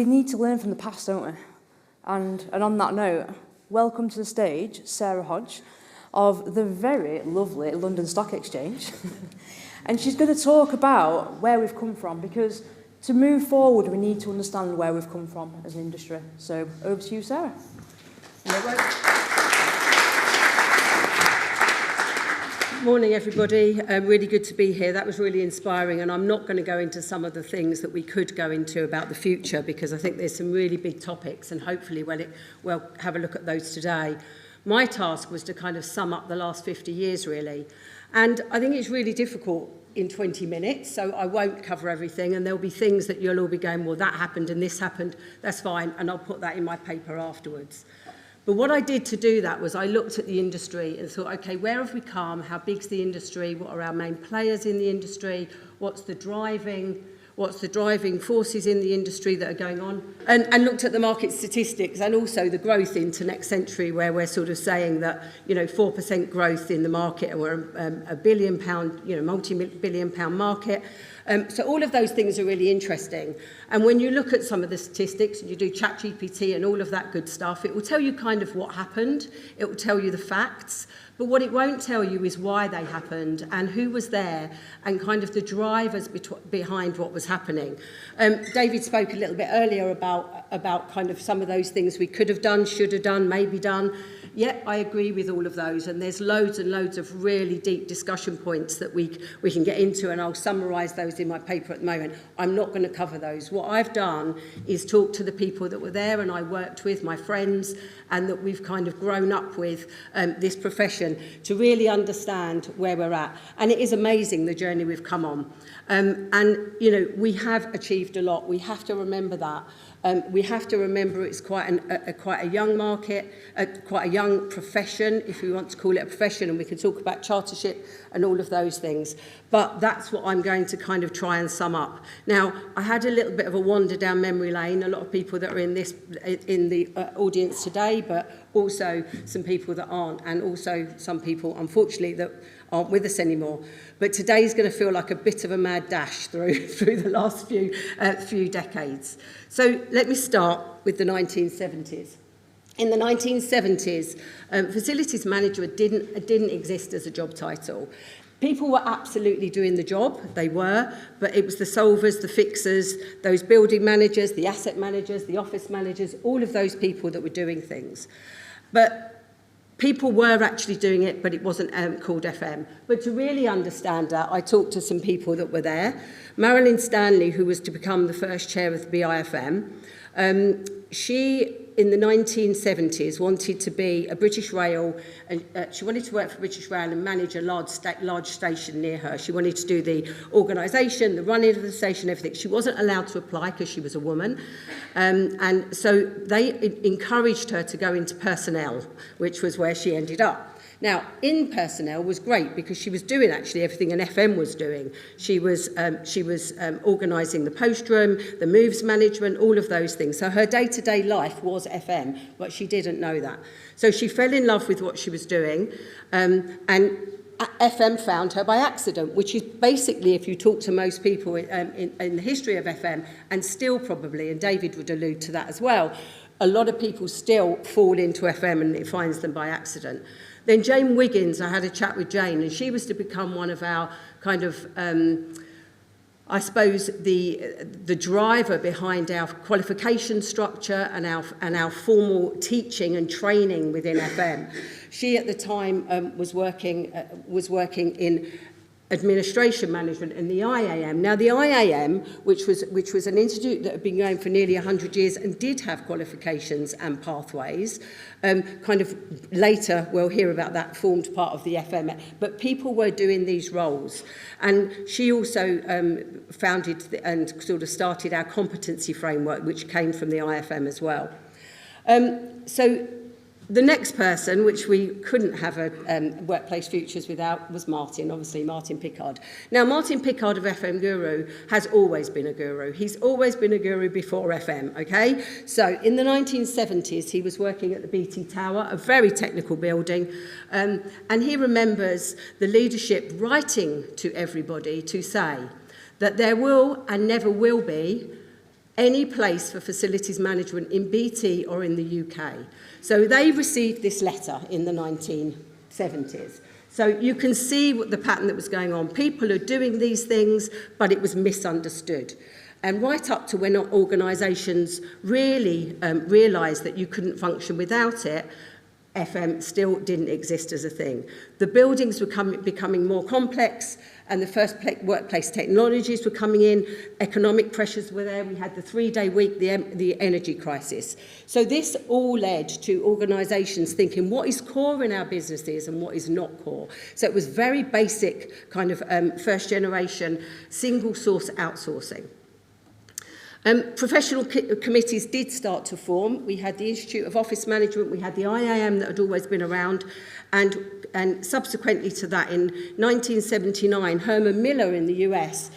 we need to learn from the past, don't we? And on that note, welcome to the stage, Sarah Hodge, of the very lovely London Stock Exchange. And she's going to talk about where we've come from, because to move forward, we need to understand where we've come from as an industry. So over to you, Sarah. Morning, everybody. Really good to be here. That was really inspiring, and I'm not going to go into some of the things that we could go into about the future, because I think there's some really big topics, and hopefully we'll have a look at those today. My task was to kind of sum up the last 50 years, really. And I think it's really difficult in 20 minutes, so I won't cover everything, and there'll be things that you'll all be going, well, that happened and this happened, that's fine, and I'll put that in my paper afterwards. But what I did to do that was I looked at the industry and thought, okay, where have we come? How big's the industry? What are our main players in the industry? What's the driving forces in the industry that are going on? And looked at the market statistics and also the growth into next century, where we're sort of saying that, 4% growth in the market, and we're a £1 billion, multi-billion pound market. So all of those things are really interesting. And when you look at some of the statistics, and you do ChatGPT and all of that good stuff, it will tell you kind of what happened. It will tell you the facts. But what it won't tell you is why they happened and who was there and kind of the drivers behind what was happening. David spoke a little bit earlier about kind of some of those things we could have done, should have done, maybe done. Yeah, I agree with all of those, and there's loads and loads of really deep discussion points that we can get into, and I'll summarise those in my paper at the moment. I'm not going to cover those. What I've done is talk to the people that were there and I worked with, my friends, and that we've kind of grown up with this profession to really understand where we're at. And it is amazing, the journey we've come on. We have achieved a lot. We have to remember that. We have to remember it's quite a young market, quite a young profession, if we want to call it a profession, and we can talk about chartership and all of those things. But that's what I'm going to kind of try and sum up. Now, I had a little bit of a wander down memory lane, a lot of people that are in the audience today, but also some people that aren't, and also some people, unfortunately, that aren't with us anymore. But today's going to feel like a bit of a mad dash through the last few decades. So let me start with the 1970s. In the 1970s, facilities manager didn't exist as a job title. People were absolutely doing the job, they were, but it was the solvers, the fixers, those building managers, the asset managers, the office managers, all of those people that were doing things. But people were actually doing it, but it wasn't called FM. But to really understand that, I talked to some people that were there. Marilyn Stanley, who was to become the first chair of the BIFM, she, in the 1970s, wanted to be a British Rail, and she wanted to work for British Rail and manage a large station near her. She wanted to do the organisation, the running of the station, everything. She wasn't allowed to apply because she was a woman. And so they encouraged her to go into personnel, which was where she ended up. Now, in personnel was great because she was doing actually everything an FM was doing. She was organising the post room, the moves management, all of those things. So her day-to-day life was FM, but she didn't know that. So she fell in love with what she was doing, and FM found her by accident, which is basically, if you talk to most people in the history of FM, and still probably, and David would allude to that as well, a lot of people still fall into FM and it finds them by accident. Then Jane Wiggins, I had a chat with Jane, and she was to become one of our kind of, I suppose, the driver behind our qualification structure and our formal teaching and training within FM. She at the time was working in administration management in the IAM. Now, the IAM, which was an institute that had been going for nearly 100 years and did have qualifications and pathways, kind of later we'll hear about that, formed part of the FM, but people were doing these roles. And she also founded and sort of started our competency framework, which came from the IFM as well. So the next person, which we couldn't have a Workplace Futures without, was Martin, obviously, Martin Pickard. Now, Martin Pickard of FM Guru has always been a guru. He's always been a guru before FM, okay? So in the 1970s, he was working at the BT Tower, a very technical building, and he remembers the leadership writing to everybody to say that there will and never will be any place for facilities management in BT or in the UK. So they received this letter in the 1970s. So you can see what the pattern that was going on. People are doing these things, but it was misunderstood. And right up to when organisations really realised that you couldn't function without it, FM still didn't exist as a thing. The buildings were becoming more complex, and the first workplace technologies were coming in. Economic pressures were there. We had the 3-day week, the energy crisis. So this all led to organisations thinking what is core in our businesses and what is not core. So it was very basic kind of first generation single source outsourcing. Professional committees did start to form. We had the Institute of Office Management, we had the IAM that had always been around, and subsequently to that, in 1979, Herman Miller in the US,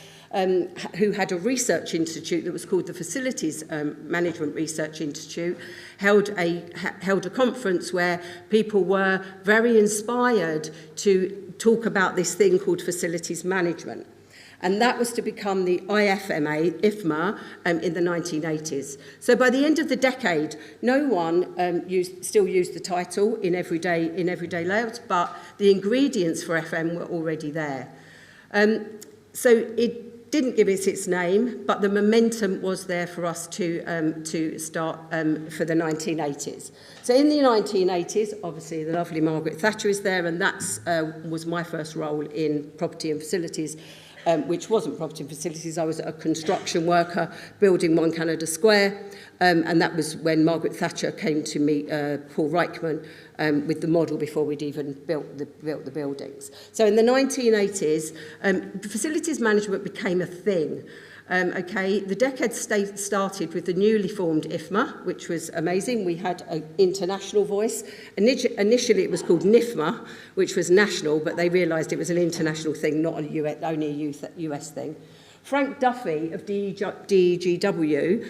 who had a research institute that was called the Facilities Management Research Institute, held a conference where people were very inspired to talk about this thing called facilities management. And that was to become the IFMA in the 1980s. So by the end of the decade, no one still used the title in everyday layouts, but the ingredients for FM were already there. So it didn't give it its name, but the momentum was there for us to start for the 1980s. So in the 1980s, obviously the lovely Margaret Thatcher is there, and that was my first role in property and facilities. Which wasn't property and facilities. I was a construction worker building One Canada Square, and that was when Margaret Thatcher came to meet Paul Reichman with the model before we'd even built the buildings. So in the 1980s, facilities management became a thing. The decade started with the newly formed IFMA, which was amazing. We had an international voice. Initially, it was called NIFMA, which was national, but they realised it was an international thing, not only a US thing. Frank Duffy of DEGW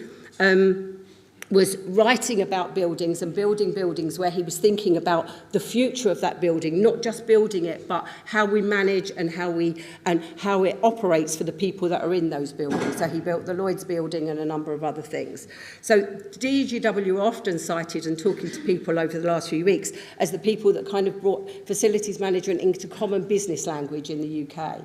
was writing about buildings and building buildings where he was thinking about the future of that building, not just building it, but how we manage and how it operates for the people that are in those buildings. So he built the Lloyd's building and a number of other things. So DGW are often cited and talking to people over the last few weeks as the people that kind of brought facilities management into common business language in the UK.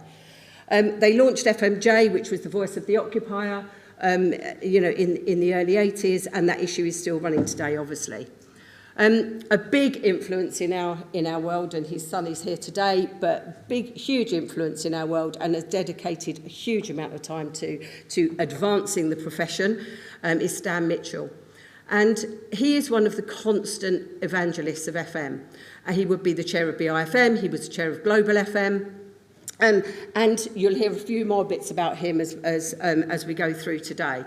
They launched FMJ, which was the voice of the occupier, in the early 80s, and that issue is still running today, obviously. A big influence in our world, and his son is here today, but huge influence in our world, and has dedicated a huge amount of time to advancing the profession, is Stan Mitchell. And he is one of the constant evangelists of FM. He would be the chair of BIFM, he was the chair of Global FM, and you'll hear a few more bits about him as we go through today.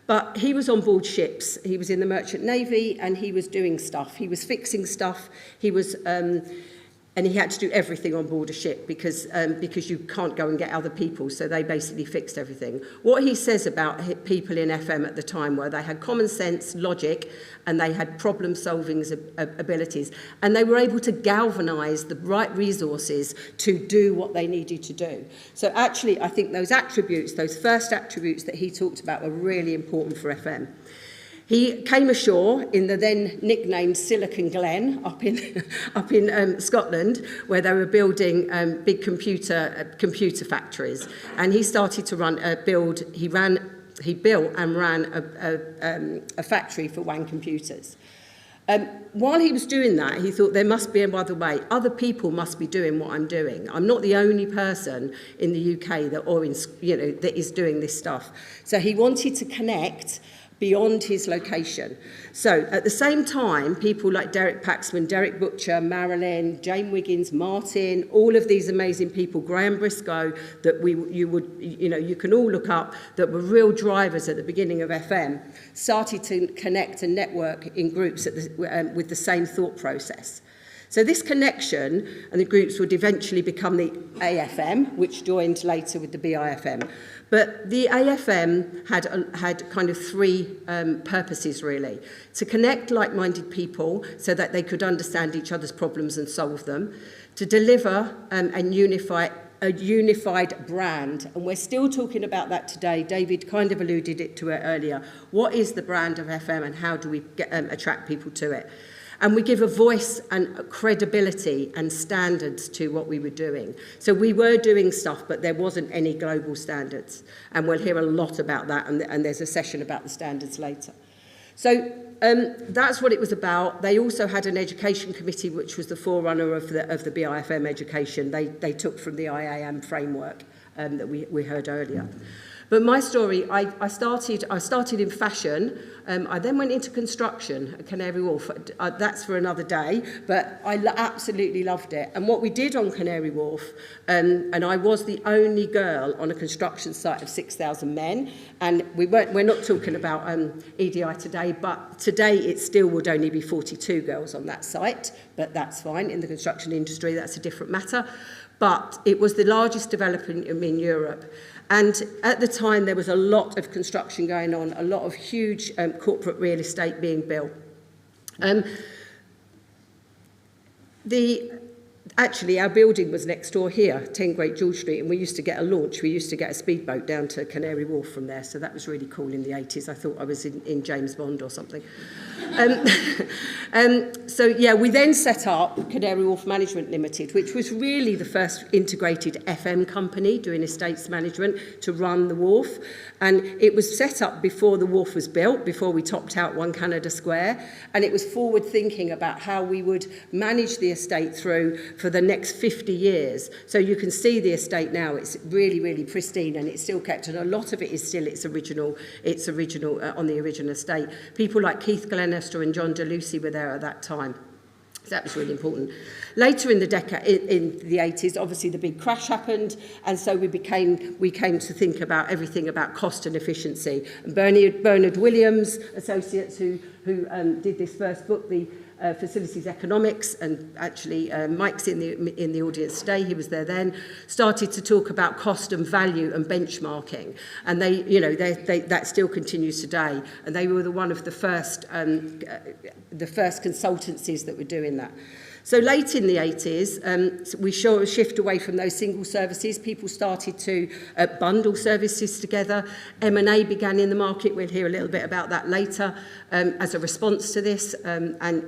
But he was on board ships. He was in the Merchant Navy, and he was doing stuff. He was fixing stuff. He was, and he had to do everything on board a ship because you can't go and get other people. So they basically fixed everything. What he says about people in FM at the time were they had common sense, logic, and they had problem-solving abilities. And they were able to galvanise the right resources to do what they needed to do. So actually, I think those attributes, those first attributes that he talked about were really important for FM. He came ashore in the then nicknamed Silicon Glen up in Scotland, where they were building big computer factories. And he started to build. He built and ran a factory for WAN computers. While he was doing that, he thought there must be another way. Other people must be doing what I'm doing. I'm not the only person in the UK that is doing this stuff. So he wanted to connect beyond his location. So at the same time, people like Derek Paxman, Derek Butcher, Marilyn, Jane Wiggins, Martin, all of these amazing people, Graham Briscoe, that you can all look up, that were real drivers at the beginning of FM, started to connect and network in groups with the same thought process. So this connection and the groups would eventually become the AFM, which joined later with the BIFM. But the AFM had kind of three purposes, really. To connect like-minded people so that they could understand each other's problems and solve them. To deliver and unify a unified brand. And we're still talking about that today. David kind of alluded to it earlier. What is the brand of FM and how do we attract people to it? And we give a voice and credibility and standards to what we were doing. So we were doing stuff, but there wasn't any global standards. And we'll hear a lot about that, and there's a session about the standards later. So that's what it was about. They also had an education committee, which was the forerunner of the BIFM education. They took from the IAM framework that we heard earlier. But my story, I started in fashion. I then went into construction at Canary Wharf. That's for another day, but I absolutely loved it. And what we did on Canary Wharf, and I was the only girl on a construction site of 6,000 men, and we're not talking about EDI today, but today it still would only be 42 girls on that site, but that's fine. In the construction industry, that's a different matter. But it was the largest development in Europe. And at the time, there was a lot of construction going on, a lot of huge corporate real estate being built. Actually, our building was next door here, 10 Great George Street, and we used to get a launch. We used to get a speedboat down to Canary Wharf from there, so that was really cool in the 80s. I thought I was in James Bond or something. So, yeah, we then set up Canary Wharf Management Limited, which was really the first integrated FM company doing estates management to run the wharf. And it was set up before the wharf was built, before we topped out One Canada Square. And it was forward thinking about how we would manage the estate through for the next 50 years. So you can see the estate now, it's really, really pristine, and it's still kept, and a lot of it is still its original on the original estate. People like Keith Glenester and John DeLucy were there at that time. So that was really important. Later in the decade, in the 80s, obviously the big crash happened, and so we came to think about everything about cost and efficiency. And Bernard Williams, associates who did this first book, the Facilities Economics, and actually Mike's in the audience today, he was there then, started to talk about cost and value and benchmarking, and they that still continues today, and they were one of the first consultancies that were doing that. So late in the 80s, we saw a shift away from those single services. People started to bundle services together. M&A began in the market. We'll hear a little bit about that later as a response to this, and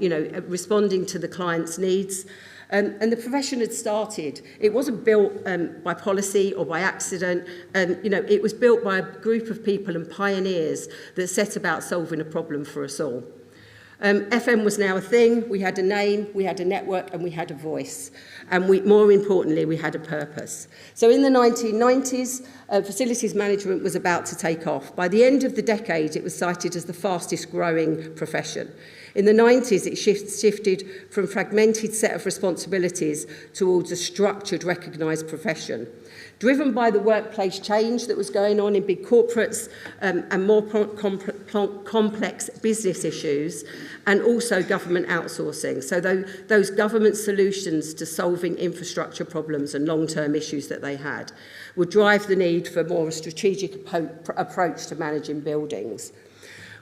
responding to the client's needs. And the profession had started. It wasn't built by policy or by accident. It was built by a group of people and pioneers that set about solving a problem for us all. FM was now a thing. We had a name, we had a network, and we had a voice. And more importantly, we had a purpose. So in the 1990s, facilities management was about to take off. By the end of the decade, it was cited as the fastest growing profession. In the 90s, it shifted from a fragmented set of responsibilities towards a structured, recognised profession. Driven by the workplace change that was going on in big corporates and more complex business issues, and also government outsourcing. So those government solutions to solving infrastructure problems and long-term issues that they had would drive the need for more a strategic approach to managing buildings.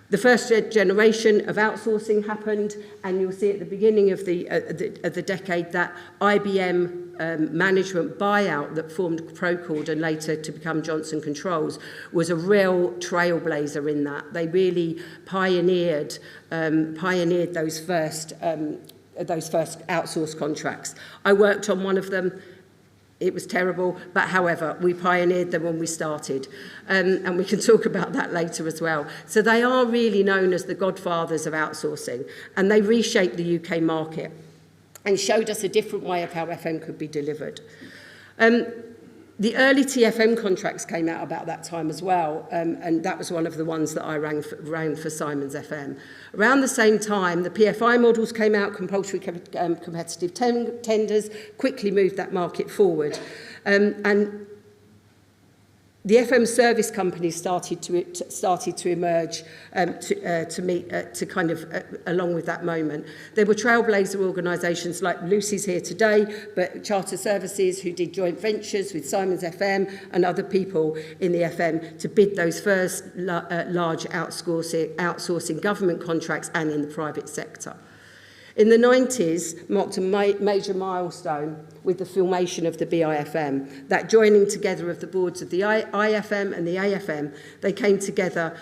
The first generation of outsourcing happened, and you'll see at the beginning of the decade that IBM management buyout that formed Procord and later to become Johnson Controls was a real trailblazer in that. They really pioneered those first outsourced contracts. I worked on one of them. It was terrible, but however, we pioneered them when we started. And we can talk about that later as well. So they are really known as the godfathers of outsourcing, and they reshaped the UK market and showed us a different way of how FM could be delivered. The early TFM contracts came out about that time as well, and that was one of the ones that I ran for Simon's FM. Around the same time, the PFI models came out, compulsory competitive tenders, quickly moved that market forward. And the FM service companies started to emerge along with that moment. There were trailblazer organisations like Lucy's here today, but Charter Services, who did joint ventures with Simon's FM and other people in the FM to bid those first large outsourcing government contracts and in the private sector. In the 90s, marked a major milestone with the formation of the BIFM. That joining together of the boards of the IFM and the AFM, they came together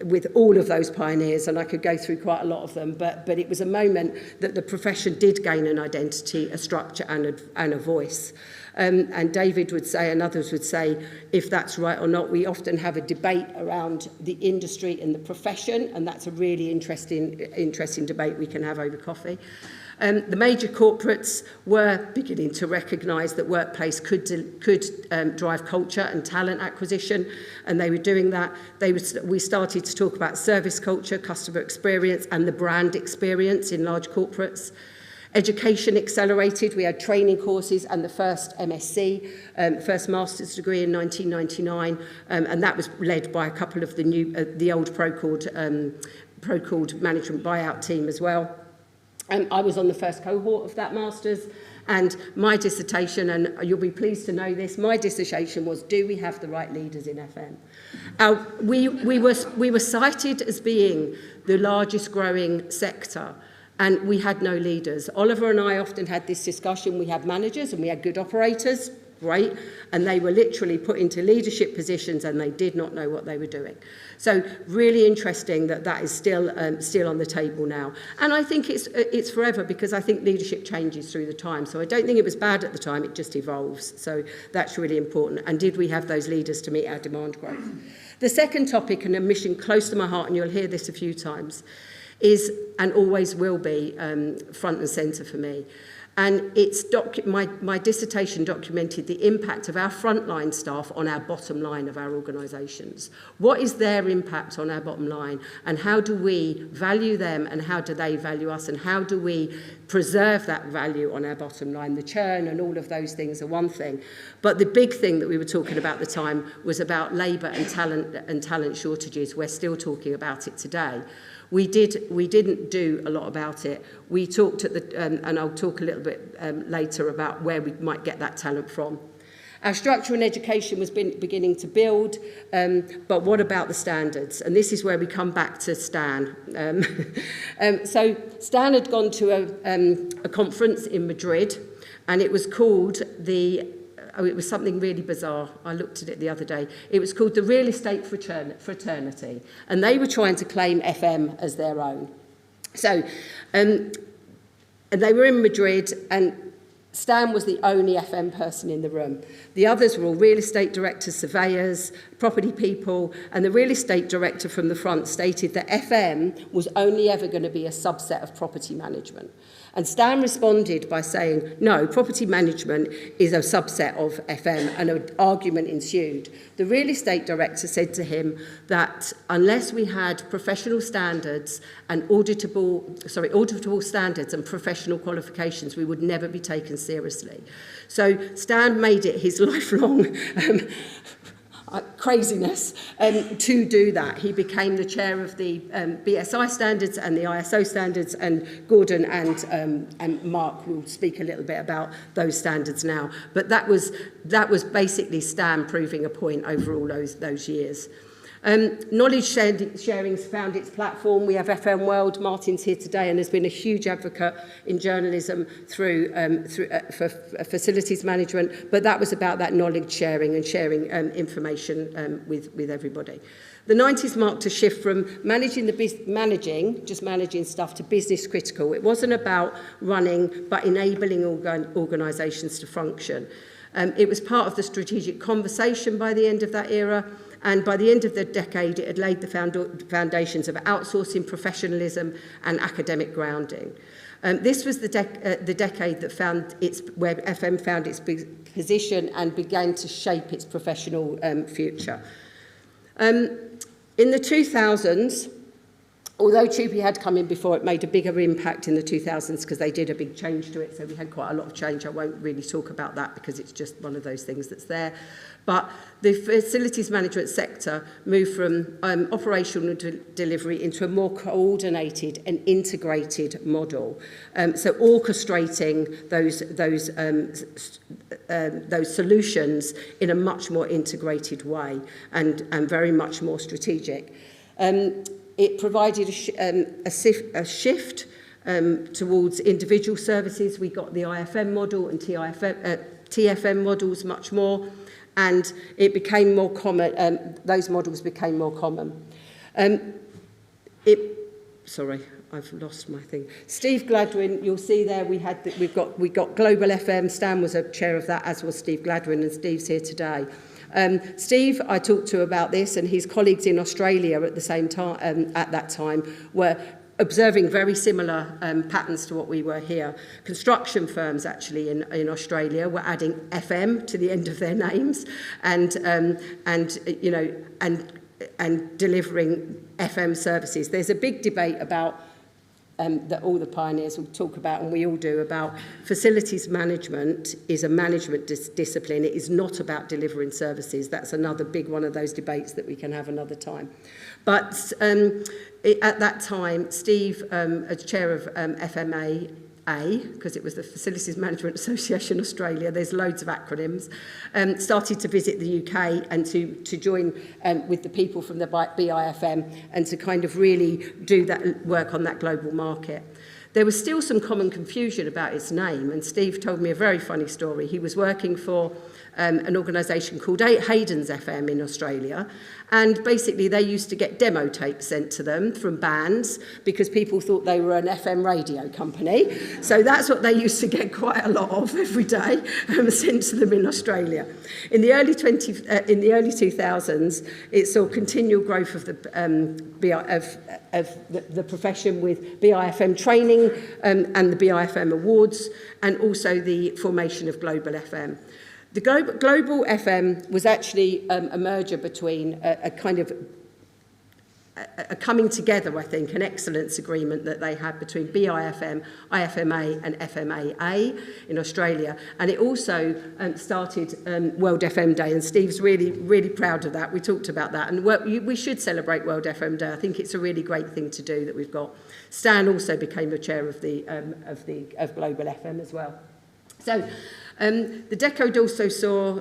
with all of those pioneers, and I could go through quite a lot of them, but it was a moment that the profession did gain an identity, a structure and a voice. And David would say, and others would say, if that's right or not. We often have a debate around the industry and the profession, and that's a really interesting debate we can have over coffee. The major corporates were beginning to recognise that workplace could drive culture and talent acquisition, and they were doing that. We started to talk about service culture, customer experience, and the brand experience in large corporates. Education accelerated. We had training courses and the first MSc, first master's degree in 1999, and that was led by a couple of the old Procord management buyout team as well. I was on the first cohort of that master's, and my dissertation, and you'll be pleased to know this, my dissertation was, do we have the right leaders in FM? We were cited as being the largest growing sector, and we had no leaders. Oliver and I often had this discussion. We had managers and we had good operators, great, and they were literally put into leadership positions and they did not know what they were doing. So really interesting that is still on the table now. And I think it's forever, because I think leadership changes through the time. So I don't think it was bad at the time, it just evolves. So that's really important. And did we have those leaders to meet our demand growth? The second topic, and a mission close to my heart, and you'll hear this a few times, is, and always will be, front and centre for me. And it's my dissertation documented the impact of our frontline staff on our bottom line of our organisations. What is their impact on our bottom line, and how do we value them, and how do they value us, and how do we preserve that value on our bottom line? The churn and all of those things are one thing, but the big thing that we were talking about at the time was about labour and talent shortages. We're still talking about it today. We didn't do a lot about it. We talked at and I'll talk a little bit later about where we might get that talent from. Our structure in education was beginning to build, but what about the standards? And this is where we come back to Stan. So Stan had gone to a conference in Madrid, and it was called it was something really bizarre. I looked at it the other day. It was called the Real Estate Fraternity, and they were trying to claim FM as their own. So, and they were in Madrid, and Stan was the only FM person in the room. The others were all real estate directors, surveyors, property people, and the real estate director from the front stated that FM was only ever going to be a subset of property management. And Stan responded by saying, no, property management is a subset of FM, and an argument ensued. The real estate director said to him that unless we had professional standards and auditable standards and professional qualifications, we would never be taken seriously. So Stan made it his lifelong craziness to do that. He became the chair of the BSI standards and the ISO standards, and Gordon and Mark will speak a little bit about those standards now. But that was basically Stan proving a point over all those years. Knowledge sharing's found its platform. We have FM World. Martin's here today and has been a huge advocate in journalism for facilities management. But that was about that knowledge sharing and sharing information with everybody. The 90s marked a shift from managing stuff to business critical. It wasn't about running, but enabling organisations to function. It was part of the strategic conversation by the end of that era. And by the end of the decade, it had laid the foundations of outsourcing, professionalism, and academic grounding. This was the decade that where FM found its position and began to shape its professional future. In the 2000s, although TUPE had come in before, it made a bigger impact in the 2000s because they did a big change to it. So we had quite a lot of change. I won't really talk about that because it's just one of those things that's there. But the facilities management sector moved from operational delivery into a more coordinated and integrated model. So orchestrating those solutions in a much more integrated way and very much more strategic. It provided a shift towards individual services. We got the IFM model and TFM models much more, and it became more common. Those models became more common. Sorry, I've lost my thing. Steve Gladwin, you'll see there we got Global FM. Stan was a chair of that, as was Steve Gladwin, and Steve's here today. Steve, I talked to about this, and his colleagues in Australia at the same time, at that time, were observing very similar patterns to what we were here. Construction firms actually in Australia were adding FM to the end of their names, and delivering FM services. There's a big debate about that all the pioneers will talk about, and we all do, about facilities management is a management discipline. It is not about delivering services. That's another big one of those debates that we can have another time. But at that time, Steve, as chair of FMA, because it was the Facilities Management Association Australia, there's loads of acronyms, started to visit the UK and to join with the people from the BIFM and to kind of really do that work on that global market. There was still some common confusion about its name, and Steve told me a very funny story. He was working for an organisation called Hayden's FM in Australia, and basically they used to get demo tapes sent to them from bands because people thought they were an FM radio company. So that's what they used to get quite a lot of every day, sent to them in Australia. In the early 2000s, it saw continual growth of the profession with BIFM training and the BIFM awards, and also the formation of Global FM. The Global FM was actually a merger between a kind of a coming together, I think, an excellence agreement that they had between BIFM, IFMA and FMAA in Australia. And it also started World FM Day, and Steve's really, really proud of that. We talked about that, and we should celebrate World FM Day. I think it's a really great thing to do that we've got. Stan also became the chair of Global FM as well. So the decade also saw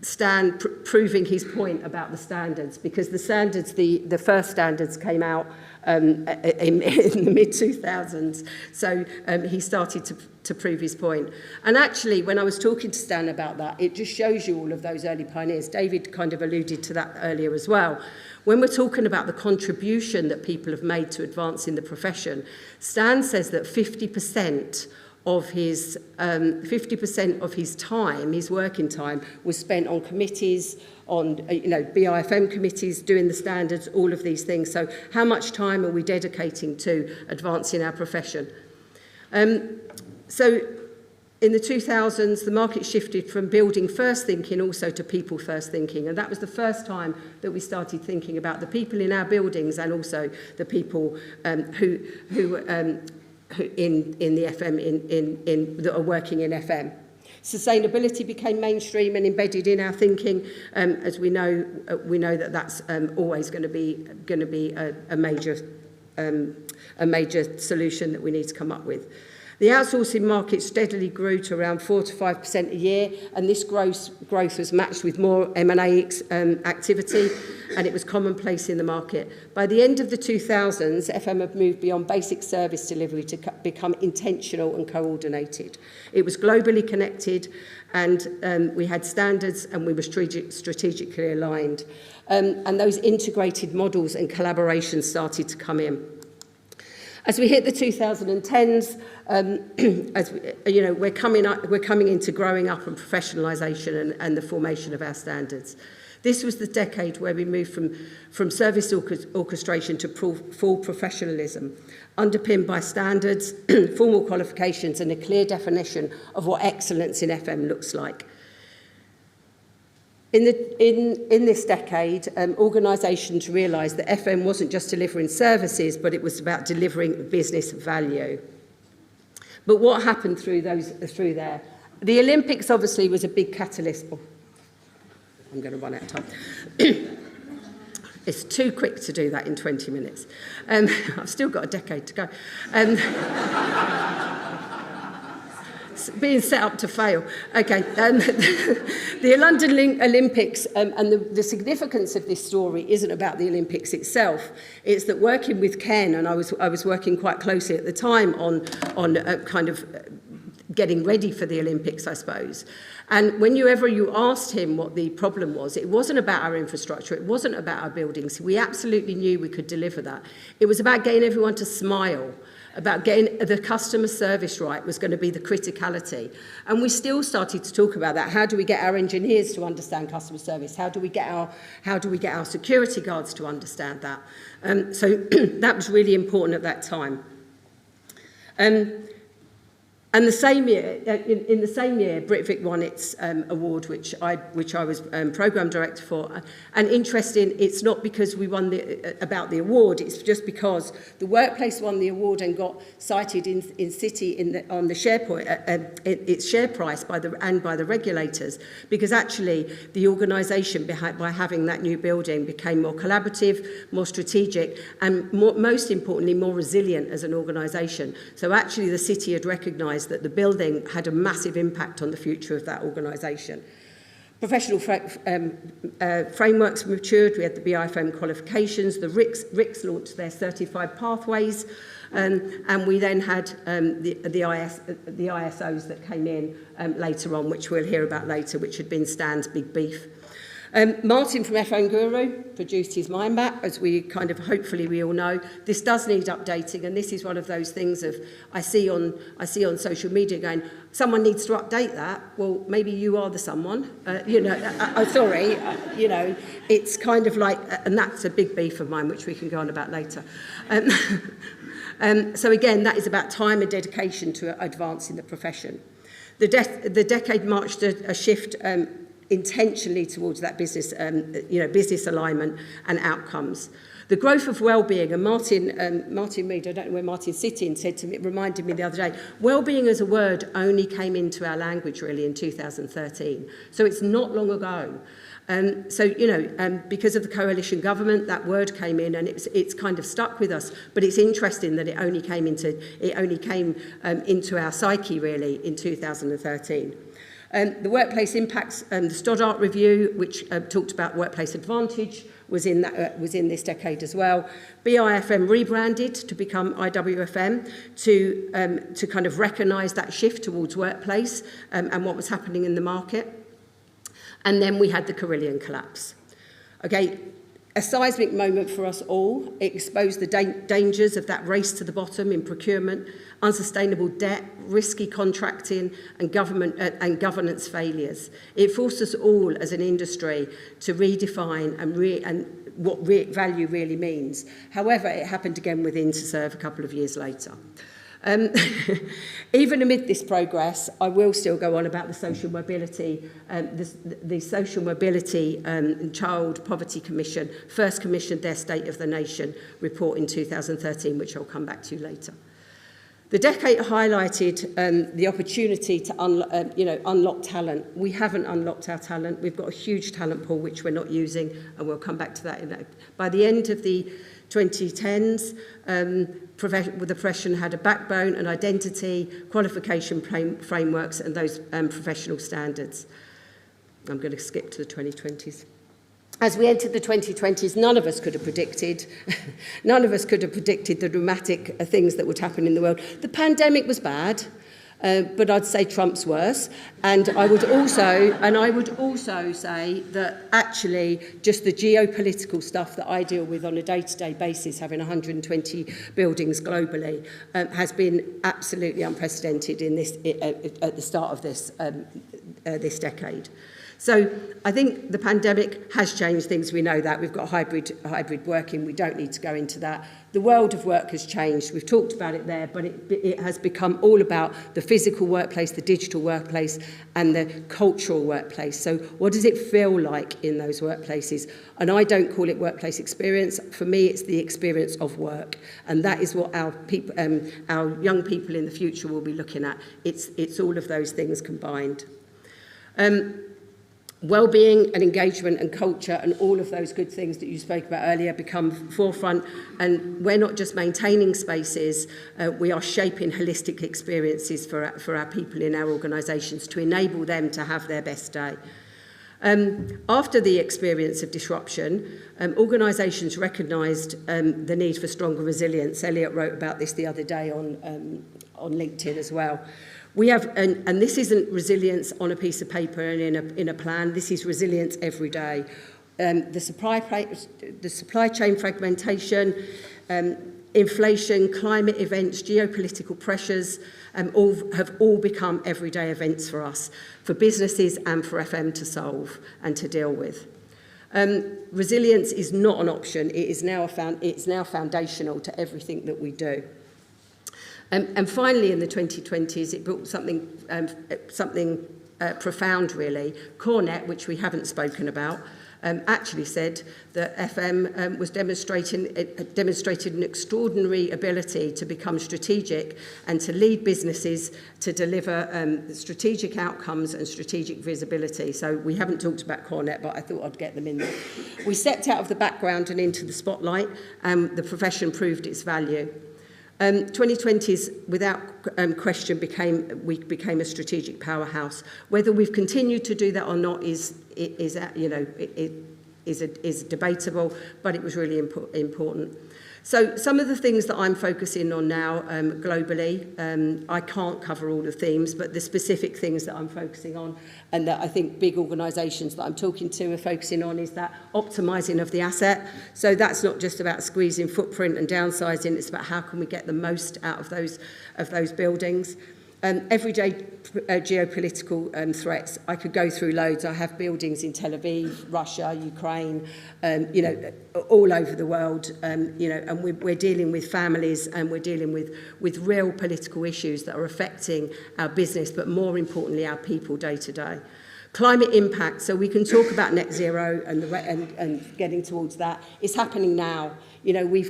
Stan proving his point about the standards, because the standards, the first standards came out in the mid-2000s. So he started to prove his point. And actually, when I was talking to Stan about that, it just shows you all of those early pioneers. David kind of alluded to that earlier as well. When we're talking about the contribution that people have made to advancing the profession, Stan says that 50% of his time, his working time, was spent on committees, on BIFM committees, doing the standards, all of these things. So how much time are we dedicating to advancing our profession? So in the 2000s, the market shifted from building first thinking also to people first thinking, and that was the first time that we started thinking about the people in our buildings and also the people who in the FM that are working in FM. Sustainability became mainstream and embedded in our thinking, as we know that that's always going to be a major solution that we need to come up with. The outsourcing market steadily grew to around 4 to 5% a year, and this growth was matched with more M&A activity, and it was commonplace in the market. By the end of the 2000s, FM had moved beyond basic service delivery to become intentional and coordinated. It was globally connected, and we had standards, and we were strategically aligned. And those integrated models and collaborations started to come in. As we hit the 2010s, we're coming into growing up and professionalisation and the formation of our standards. This was the decade where we moved from service orchestration to full professionalism, underpinned by standards, formal qualifications, and a clear definition of what excellence in FM looks like. In this decade, organisations realised that FM wasn't just delivering services, but it was about delivering business value. But what happened through there? The Olympics obviously was a big catalyst. Oh, I'm going to run out of time. It's too quick to do that in 20 minutes. I've still got a decade to go. being set up to fail. Okay, the London Olympics and the significance of this story isn't about the Olympics itself. It's that working with Ken, and I was working quite closely at the time on kind of getting ready for the Olympics, I suppose. And whenever you asked him what the problem was, it wasn't about our infrastructure, it wasn't about our buildings. We absolutely knew we could deliver that. It was about getting everyone to smile, about getting the customer service right was going to be the criticality. And we still started to talk about that. How do we get our engineers to understand customer service? How do we get our security guards to understand that? So that was really important at that time. And the same year, in the same year, Britvic won its award, which I was programme director for. And interesting, it's not because we won about the award, it's just because the workplace won the award and got cited in City on the its share price by the regulators, because actually the organisation by having that new building became more collaborative, more strategic, and most importantly, more resilient as an organisation. So actually the City had recognised that the building had a massive impact on the future of that organisation. Professional frameworks matured. We had the BIFM qualifications. The RICS launched their certified pathways. And we then had the ISOs that came in later on, which we'll hear about later, which had been Stan's big beef. Martin from F1 Guru produced his mind map, as we kind of hopefully we all know. This does need updating, and this is one of those things of I see on social media going, someone needs to update that. Well, maybe you are the someone. Sorry, it's kind of like, and that's a big beef of mine, which we can go on about later. So again, that is about time and dedication to advancing the profession. The decade marched a shift intentionally towards that business alignment and outcomes. The growth of well-being, and Martin Reed, I don't know where Martin's sitting, reminded me the other day, well-being as a word only came into our language really in 2013. So it's not long ago. Because of the coalition government, that word came in, and it's kind of stuck with us. But it's interesting that it only came into our psyche really in 2013. The workplace impacts, the Stoddart review, which talked about workplace advantage, was in this decade as well. BIFM rebranded to become IWFM to kind of recognise that shift towards workplace and what was happening in the market. And then we had the Carillion collapse. Okay, a seismic moment for us all. It exposed the dangers of that race to the bottom in procurement, unsustainable debt, risky contracting, and governance failures. It forced us all as an industry to redefine and what value really means. However, it happened again with Interserve a couple of years later. Even amid this progress, I will still go on about the social mobility, the Social Mobility and Child Poverty Commission first commissioned their State of the Nation report in 2013, which I'll come back to later. The decade highlighted the opportunity to unlock talent. We haven't unlocked our talent. We've got a huge talent pool which we're not using, and we'll come back to that. By the end of the 2010s, the profession had a backbone, an identity, qualification frameworks, and those professional standards. I'm going to skip to the 2020s. As we entered the 2020s, none of us could have predicted the dramatic things that would happen in the world. The pandemic was bad, but I'd say Trump's worse. And I would also say that actually just the geopolitical stuff that I deal with on a day-to-day basis, having 120 buildings globally, has been absolutely unprecedented in this at the start of this decade. So I think the pandemic has changed things. We know that. We've got hybrid working. We don't need to go into that. The world of work has changed. We've talked about it there, but it has become all about the physical workplace, the digital workplace, and the cultural workplace. So what does it feel like in those workplaces? And I don't call it workplace experience. For me, it's the experience of work. And that is what our young people in the future will be looking at. It's all of those things combined. Well-being and engagement and culture and all of those good things that you spoke about earlier become forefront, and we're not just maintaining spaces, we are shaping holistic experiences for our people in our organisations to enable them to have their best day. After the experience of disruption, organisations recognised the need for stronger resilience. Elliot wrote about this the other day on LinkedIn as well. We have, and this isn't resilience on a piece of paper and in a plan, this is resilience every day. The supply chain fragmentation, inflation, climate events, geopolitical pressures have all become everyday events for us, for businesses and for FM to solve and to deal with. Resilience is not an option, it's now foundational to everything that we do. And finally, in the 2020s, it brought something profound, really. Cornet, which we haven't spoken about, actually said that FM was demonstrated an extraordinary ability to become strategic and to lead businesses to deliver strategic outcomes and strategic visibility. So we haven't talked about Cornet, but I thought I'd get them in there. We stepped out of the background and into the spotlight, and the profession proved its value. 2020's, without question, became a strategic powerhouse. Whether we've continued to do that or not is debatable, but it was really important. So some of the things that I'm focusing on now globally, I can't cover all the themes, but the specific things that I'm focusing on and that I think big organisations that I'm talking to are focusing on is that optimising of the asset. So that's not just about squeezing footprint and downsizing, it's about how can we get the most out of those buildings. Everyday geopolitical threats, I could go through loads. I have buildings in Tel Aviv, Russia, Ukraine, all over the world, and we're dealing with families and we're dealing with real political issues that are affecting our business, but more importantly, our people day to day. Climate impact, so we can talk about net zero and getting towards that. It's happening now. Every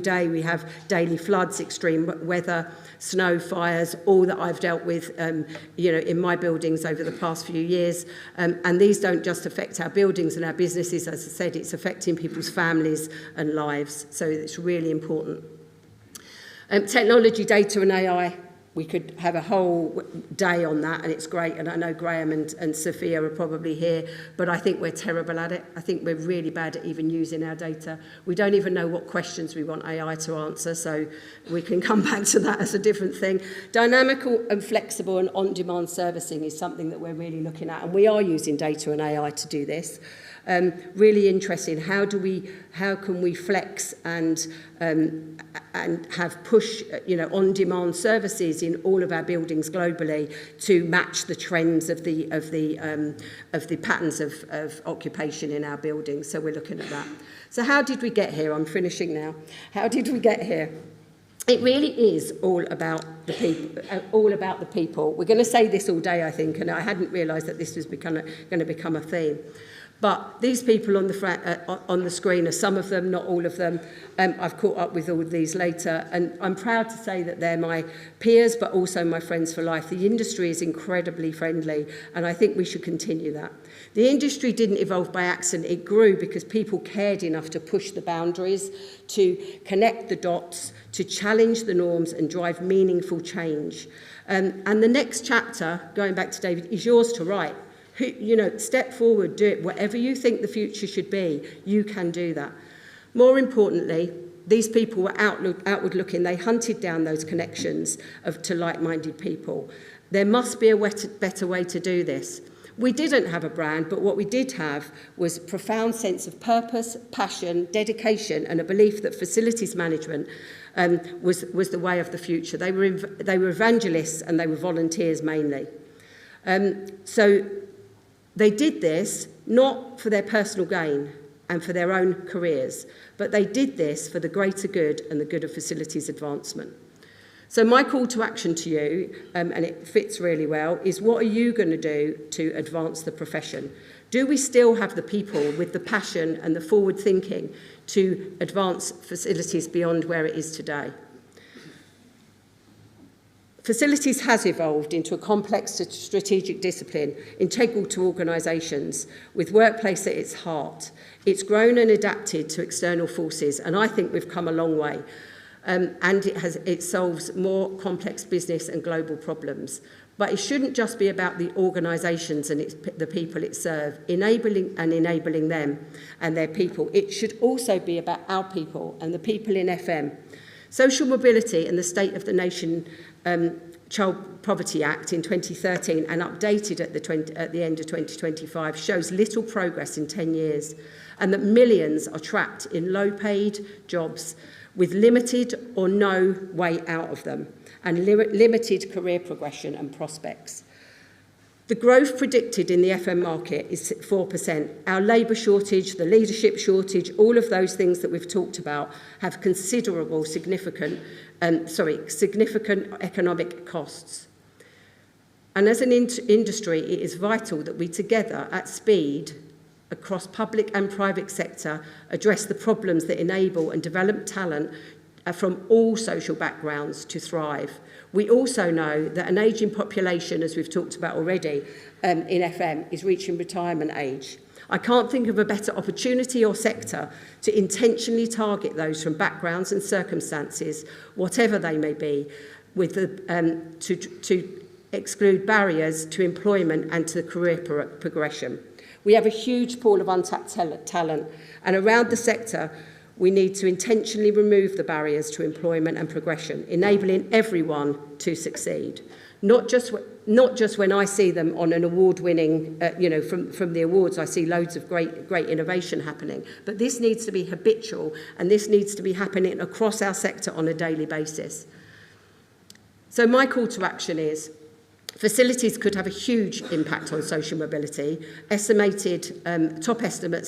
day we have daily floods, extreme weather, snow, fires, all that I've dealt with, in my buildings over the past few years. And these don't just affect our buildings and our businesses, as I said, it's affecting people's families and lives. So it's really important. Technology, data and AI. We could have a whole day on that, and it's great. And I know Graham and Sophia are probably here, but I think we're terrible at it. I think we're really bad at even using our data. We don't even know what questions we want AI to answer, so we can come back to that as a different thing. Dynamical and flexible and on-demand servicing is something that we're really looking at, and we are using data and AI to do this. Really interesting. How can we flex and have push, on-demand services in all of our buildings globally to match the trends of the patterns of occupation in our buildings? So we're looking at that. So how did we get here? I'm finishing now. How did we get here? It really is all about the people. We're going to say this all day, I think, and I hadn't realised that this was going to become a theme. But these people on the screen are some of them, not all of them. I've caught up with all of these later, and I'm proud to say that they're my peers, but also my friends for life. The industry is incredibly friendly, and I think we should continue that. The industry didn't evolve by accident. It grew because people cared enough to push the boundaries, to connect the dots, to challenge the norms and drive meaningful change. And the next chapter, going back to David, is yours to write. Step forward, do it. Whatever you think the future should be, you can do that. More importantly, these people were outward looking. They hunted down those connections to like-minded people. There must be a better way to do this. We didn't have a brand, but what we did have was a profound sense of purpose, passion, dedication, and a belief that facilities management was the way of the future. They were evangelists and they were volunteers mainly. So they did this not for their personal gain and for their own careers, but they did this for the greater good and the good of facilities advancement. So my call to action to you, and it fits really well, is what are you going to do to advance the profession? Do we still have the people with the passion and the forward thinking to advance facilities beyond where it is today? Facilities has evolved into a complex strategic discipline integral to organisations with workplace at its heart. It's grown and adapted to external forces, and I think we've come a long way. And it solves more complex business and global problems. But it shouldn't just be about the organisations and the people it serves, enabling them and their people. It should also be about our people and the people in FM. Social mobility and the State of the Nation Child Poverty Act in 2013 and updated at the end of 2025 shows little progress in 10 years, and that millions are trapped in low-paid jobs with limited or no way out of them, and limited career progression and prospects. The growth predicted in the FM market is 4%. Our labour shortage, the leadership shortage, all of those things that we've talked about have considerable, significant economic costs. And as an industry, it is vital that we together, at speed, across public and private sector, address the problems that enable and develop talent from all social backgrounds to thrive. We also know that an ageing population, as we've talked about already, in FM is reaching retirement age. I can't think of a better opportunity or sector to intentionally target those from backgrounds and circumstances, whatever they may be, with to exclude barriers to employment and to career progression. We have a huge pool of untapped talent, and around the sector, we need to intentionally remove the barriers to employment and progression, enabling everyone to succeed. Not just when I see them on an award-winning, from the awards, I see loads of great innovation happening. But this needs to be habitual, and this needs to be happening across our sector on a daily basis. So my call to action is, facilities could have a huge impact on social mobility. Top estimates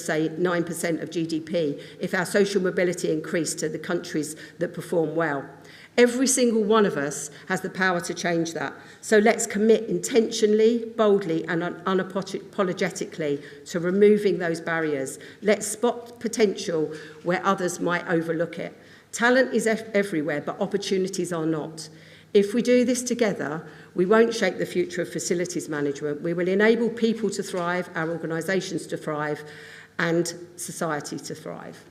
say 9% of GDP if our social mobility increased to the countries that perform well. Every single one of us has the power to change that. So let's commit intentionally, boldly and unapologetically to removing those barriers. Let's spot potential where others might overlook it. Talent is everywhere, but opportunities are not. If we do this together, we won't shape the future of facilities management. We will enable people to thrive, our organisations to thrive, and society to thrive.